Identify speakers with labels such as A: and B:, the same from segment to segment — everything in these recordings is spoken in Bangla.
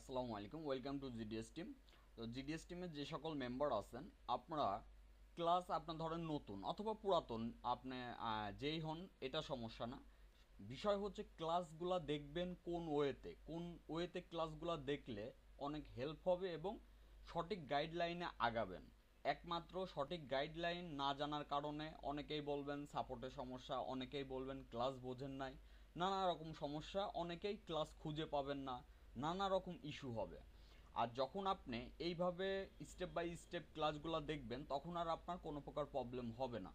A: আসসালামু আলাইকুম, ওয়েলকাম টু জিডিএস টিম। তো জিডিএস টিমের যে সকল মেম্বার আছেন, আপনারা ক্লাস আপনার ধরেন নতুন অথবা পুরাতন, আপনি যেই হন, এটা সমস্যা না। বিষয় হচ্ছে ক্লাসগুলা দেখবেন কোন ওয়েতে ক্লাসগুলা দেখলে অনেক হেল্প হবে এবং সঠিক গাইডলাইনে আগাবেন। একমাত্র সঠিক গাইডলাইন না জানার কারণে অনেকেই বলবেন সাপোর্টের সমস্যা, অনেকেই বলবেন ক্লাস বোঝেন নাই, নানা রকম সমস্যা, অনেকেই ক্লাস খুঁজে পাবেন না, নানা রকম ইস্যু হবে। আর যখন আপনি এইভাবে স্টেপ বাই স্টেপ ক্লাসগুলো দেখবেন, তখন আর আপনার কোনো প্রকার প্রবলেম হবে না।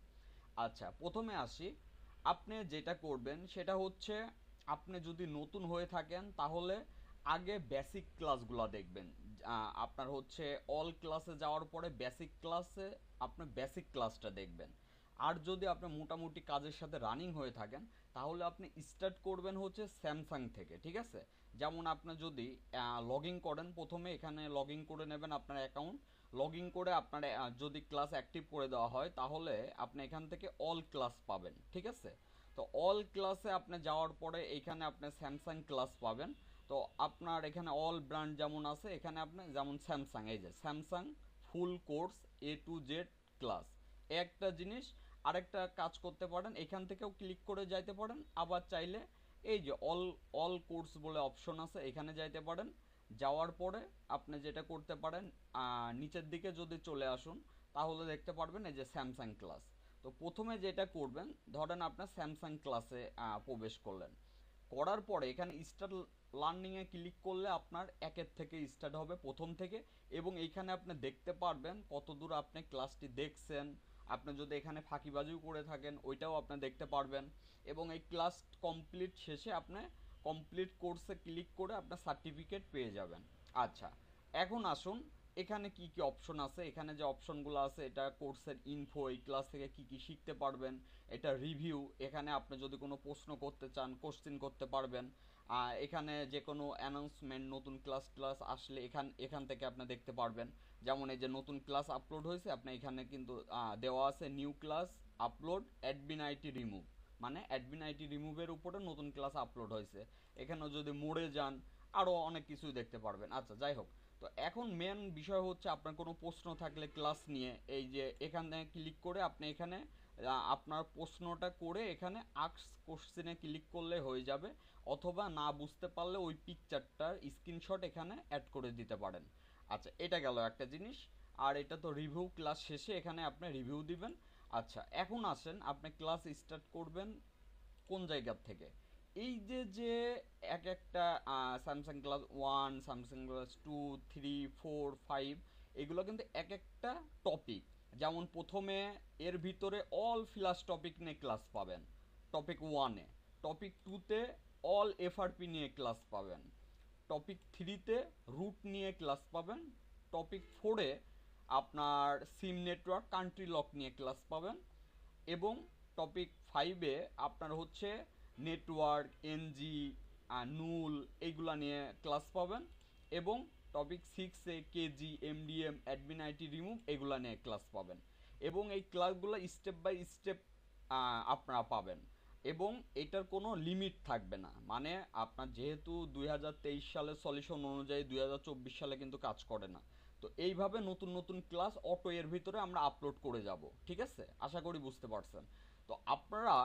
A: আচ্ছা, প্রথমে আসি। আপনি যেটা করবেন সেটা হচ্ছে, আপনি যদি নতুন হয়ে থাকেন তাহলে আগে বেসিক ক্লাসগুলো দেখবেন। আপনার হচ্ছে অল ক্লাসে যাওয়ার পরে বেসিক ক্লাসে আপনি বেসিক ক্লাসটা দেখবেন। আর যদি আপনি মোটামুটি কাজের সাথে রানিং হয়ে থাকেন, তাহলে আপনি স্টার্ট করবেন হচ্ছে স্যামসাং থেকে, ঠিক আছে? যেমন আপনি যদি লগ ইন করেন, প্রথমে এখানে লগ ইন করে নেবেন আপনার অ্যাকাউন্ট। লগ ইন করে আপনার যদি ক্লাস অ্যাক্টিভ করে দেওয়া হয়, তাহলে আপনি এখান থেকে অল ক্লাস পাবেন, ঠিক আছে? তো অল ক্লাসে আপনি যাওয়ার পরে এখানে আপনি স্যামসাং ক্লাস পাবেন। তো আপনার এখানে অল ব্র্যান্ড যেমন আছে, এখানে আপনি যেমন স্যামসাং, এই যে Samsung full course A to Z class, একটা জিনিস। আরেকটা কাজ করতে পারেন, এখান থেকেও ক্লিক করে যাইতে পারেন, আবার চাইলে এই যে অল অল কোর্স বলে অপশন আছে, এখানে যাইতে পারেন। যাওয়ার পরে আপনি যেটা করতে পারেন, নিচের দিকে যদি চলে আসুন, তাহলে দেখতে পারবেন এই যে স্যামসাং ক্লাস। তো প্রথমে যেটা করবেন, ধরেন আপনার স্যামসাং ক্লাসে প্রবেশ করলেন, করার পরে এখানে স্টার্ট লার্নিংয়ে ক্লিক করলে আপনার একের থেকে স্টার্ট হবে, প্রথম থেকে। এবং এইখানে আপনি দেখতে পারবেন কতদূর আপনি ক্লাসটি দেখছেন। আপনি যদি এখানে ফাঁকিবাজিও করে থাকেন, ওইটাও আপনি দেখতে পারবেন। এবং এই ক্লাস কমপ্লিট শেষে আপনি কমপ্লিট কোর্সে ক্লিক করে আপনার সার্টিফিকেট পেয়ে যাবেন। আচ্ছা, এখন আসুন, এখানে কি কি অপশন আছে। এখানে যে অপশনগুলো আছে, এটা কোর্সের ইনফো, এই ক্লাস থেকে কি কি শিখতে পারবেন, এটা রিভিউ। এখানে আপনি যদি কোনো প্রশ্ন করতে চান, কোশ্চেন করতে পারবেন। এখানে যে কোনো অ্যানাউন্সমেন্ট, নতুন ক্লাস ক্লাস আসলে এখান থেকে আপনি দেখতে পারবেন। যেমন এই যে নতুন ক্লাস আপলোড হয়েছে, আপনি এখানে কিন্তু দেওয়া আছে new class upload admin IT remove, মানে অ্যাডমিন আইটি রিমুভের উপরে নতুন ক্লাস আপলোড হয়েছে। এখানেও যদি মোড়ে যান, আরও অনেক কিছুই দেখতে পারবেন। আচ্ছা, যাই হোক। তো এখন মেন বিষয় হচ্ছে, আপনার কোনো প্রশ্ন থাকলে ক্লাস নিয়ে, এই যে এখানে ক্লিক করে আপনি এখানে আপনার প্রশ্নটা করে এখানে আস্ক কোশ্চেনে ক্লিক করলে হয়ে যাবে। অথবা না বুঝতে পারলে ওই পিকচারটার স্ক্রিনশট এখানে অ্যাড করে দিতে পারেন। আচ্ছা, এটা গেল একটা জিনিস। আর এটা তো রিভিউ, ক্লাস শেষে এখানে আপনি রিভিউ দিবেন। আচ্ছা, এখন আসেন, আপনি ক্লাস স্টার্ট করবেন কোন জায়গার থেকে। এই যে যে এক একটা স্যামসাং ক্লাস 1, স্যামসাং ক্লাস 2, 3, 4, 5, এগুলো কিন্তু এক একটা টপিক। যেমন প্রথমে এর ভিতরে অল ফ্ল্যাশ টপিক নিয়ে ক্লাস পাবেন টপিক 1-এ। টপিক 2-তে অল এফআরপি নিয়ে ক্লাস পাবেন। টপিক 3-তে রুট নিয়ে ক্লাস পাবেন। টপিক 4-এ আপনার সিম নেটওয়ার্ক কান্ট্রি লক নিয়ে ক্লাস পাবেন। এবং টপিক 5-এ আপনার হচ্ছে নেটওয়ার্ক, এনজি, নুল, এইগুলা নিয়ে ক্লাস পাবেন। এবং টপিক 6-এ KG, MDM, admin IT remove, এগুলা নিয়ে ক্লাস পাবেন। এবং এই ক্লাসগুলো স্টেপ বাই স্টেপ আপনারা পাবেন। এবং এটার কোনো লিমিট থাকবে না, মানে আপনার যেহেতু 2023 সালের সলিউশন অনুযায়ী 2024 সালে কিন্তু কাজ করে না। তো এইভাবে নতুন নতুন ক্লাস অটো এর ভিতরে আমরা আপলোড করে যাব, ঠিক আছে? আশা করি বুঝতে পারছেন। তো আপনারা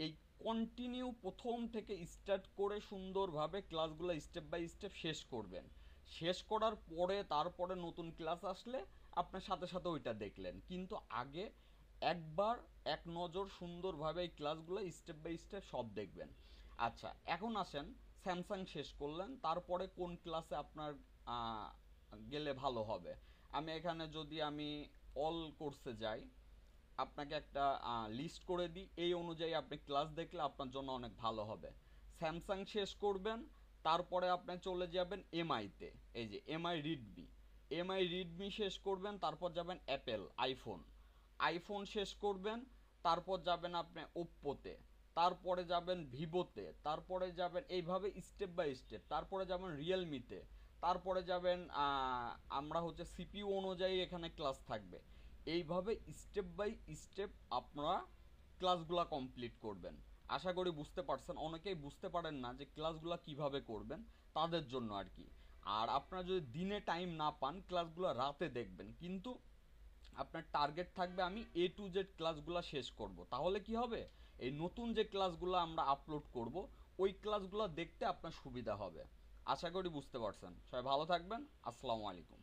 A: এই কন্টিনিউ প্রথম থেকে স্টার্ট করে সুন্দরভাবে ক্লাসগুলো স্টেপ বাই স্টেপ শেষ করবেন। শেষ করার পরে তারপরে নতুন ক্লাস আসলে আপনার সাথে সাথে ওইটা দেখলেন, কিন্তু আগে একবার এক নজর সুন্দরভাবে এই ক্লাসগুলো স্টেপ বাই স্টেপ সব দেখবেন। আচ্ছা, এখন আসেন, স্যামসাং শেষ করলেন, তারপরে কোন ক্লাসে আপনার গেলে ভালো হবে। আমি এখানে যদি আমি অল কোর্সে যাই, আপনাকে একটা লিস্ট করে দিই, এই অনুযায়ী আপনি ক্লাস দেখলে আপনার জন্য অনেক ভালো হবে। স্যামসাং শেষ করবেন, তারপরে আপনি চলে যাবেন এমআইতে, এই যে এমআই রিডমি শেষ করবেন, তারপর যাবেন অ্যাপেল আইফোন। আইফোন শেষ করবেন, তারপর যাবেন আপনি ওপ্পোতে, তারপরে যাবেন ভিভোতে, তারপরে যাবেন এইভাবে স্টেপ বাই স্টেপ, তারপরে যাবেন রিয়েলমিতে, তারপরে যাবেন আমরা হচ্ছে সিপিইউ অনুযায়ী এখানে ক্লাস থাকবে। এইভাবে স্টেপ বাই স্টেপ আপনারা ক্লাসগুলো কমপ্লিট করবেন। আশা করি বুঝতে পারছেন। অনেকেই বুঝতে পারেন না যে ক্লাসগুলো কিভাবে করবেন, তাদের জন্য আর কি। আর আপনারা যদি দিনে টাইম না পান ক্লাসগুলো রাতে দেখবেন, কিন্তু আপনার টার্গেট থাকবে আমি A to Z ক্লাসগুলো শেষ করব। তাহলে কি হবে, এই নতুন যে ক্লাসগুলো আমরা আপলোড করব ওই ক্লাসগুলো দেখতে আপনার সুবিধা হবে। আশা করি বুঝতে পারছেন। সবাই ভালো থাকবেন। আসসালামু আলাইকুম।